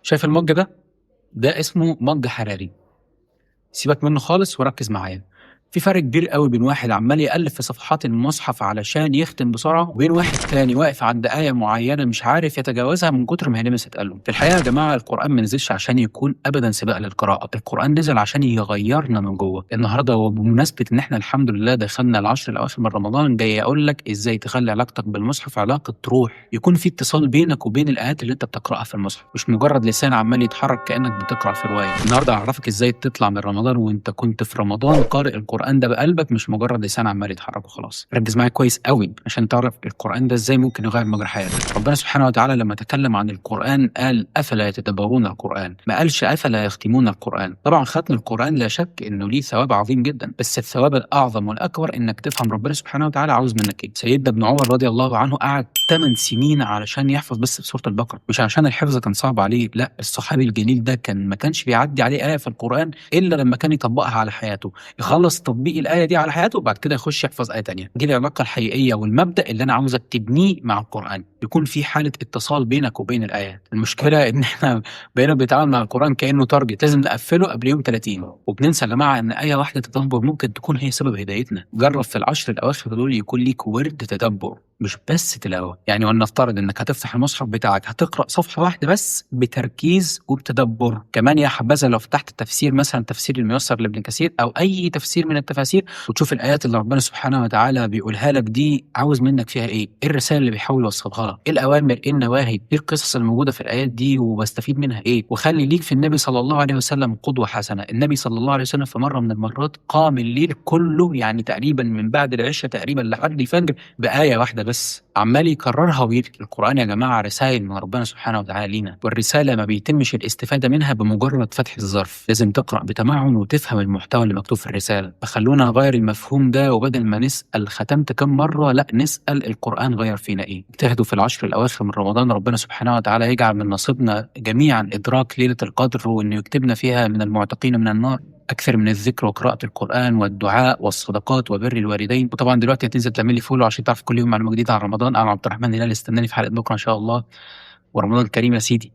شايف المج ده؟ ده اسمه مج حراري. سيبك منه خالص وركز معايا. في فرق كبير قوي بين واحد عمال يقلب في صفحات المصحف علشان يختم بسرعه، وبين واحد تاني واقف عند ايه معينه مش عارف يتجاوزها من كتر ما هي لمست قلبه. في الحقيقه يا جماعه، القران ما نزلش عشان يكون ابدا سباق للقراءه، القران نزل عشان يغيرنا من جوه. النهارده وبمناسبه ان احنا الحمد لله دخلنا العشر الاواخر من رمضان، جاي اقول لك ازاي تخلي علاقتك بالمصحف علاقه روح، يكون في اتصال بينك وبين الايات اللي انت بتقراها في المصحف، مش مجرد لسان عمال يتحرك كانك بتقرا في روايه. النهارده اعرفك ازاي تطلع من رمضان وانت كنت في رمضان قارئ القران ده بقلبك، مش مجرد لسان عمال يتحرك وخلاص. ركز معايا كويس قوي عشان تعرف القران ده ازاي ممكن يغير مجرى حياتك. ربنا سبحانه وتعالى لما تكلم عن القران قال افلا يتدبرون القران، ما قالش افلا يختمون القران. طبعا ختم القران لا شك انه ليه ثواب عظيم جدا، بس الثواب الاعظم والاكبر انك تفهم ربنا سبحانه وتعالى عاوز منك ايه. سيدنا ابن عمر رضي الله عنه قعد 8 سنين علشان يحفظ بس في سوره البقره، مش عشان الحفظ كان صعب عليه، لا، الصحابي الجليل ده كان ما كانش بيعدي عليه ايه في القران الا لما كان يطبقها على حياته، يخلص تطبيق الايه دي على حياته وبعد كده يخش يحفظ ايه تانية. دي العلاقه الحقيقيه والمبدا اللي انا عاوزك تبنيه مع القران، يكون في حاله اتصال بينك وبين الايات. المشكله ان احنا بقينا بنتعامل مع القران كانه تارجت لازم نقفله قبل يوم 30، وبننسى يا جماعه ان ايه واحده تدبر ممكن تكون هي سبب هدايتنا. جرب في العشر الاواخر دول يكون ليك ورد تدبر مش بس تلاوه. يعني ولنفترض انك هتفتح المصحف بتاعك هتقرا صفحه واحده بس بتركيز وبتدبر. كمان يا حبذا لو فتحت التفسير، مثلا تفسير الميسر لابن كثير او اي تفسير من التفاسير، وتشوف الايات اللي ربنا سبحانه وتعالى بيقولها لك دي عاوز منك فيها ايه، ايه الرساله اللي بيحاول يوصلها لك، ايه الاوامر، ايه النواهي، ايه القصص الموجوده في الايات دي وبستفيد منها ايه. وخلي ليك في النبي صلى الله عليه وسلم قدوه حسنه. النبي صلى الله عليه وسلم في مره من المرات قام الليل كله، يعني تقريبا من بعد العشاء تقريبا لحد الفجر، بآية واحدة بس عمال يكررها ويبكي. القرآن يا جماعة رسائل من ربنا سبحانه وتعالى لينا، والرسالة ما بيتمش الاستفادة منها بمجرد فتح الظرف، لازم تقرأ بتمعن وتفهم المحتوى اللي مكتوب في الرسالة. فخلونا نغير المفهوم ده، وبدل ما نسأل ختمت كم مرة، لا، نسأل القرآن غير فينا ايه. اجتهدوا في العشر الأواخر من رمضان، ربنا سبحانه وتعالى يجعل من نصيبنا جميعا إدراك ليلة القدر، وإنه يكتبنا فيها من المعتقين من النار. أكثر من الذكر وقراءة القرآن والدعاء والصدقات وبر الوالدين. وطبعا دلوقتي هتنزل تعمل لي فولو عشان تعرف كل يوم معلومة جديدة عن رمضان. أنا عبد الرحمن هلال، استناني في حلقة بكرة إن شاء الله. ورمضان كريم يا سيدي.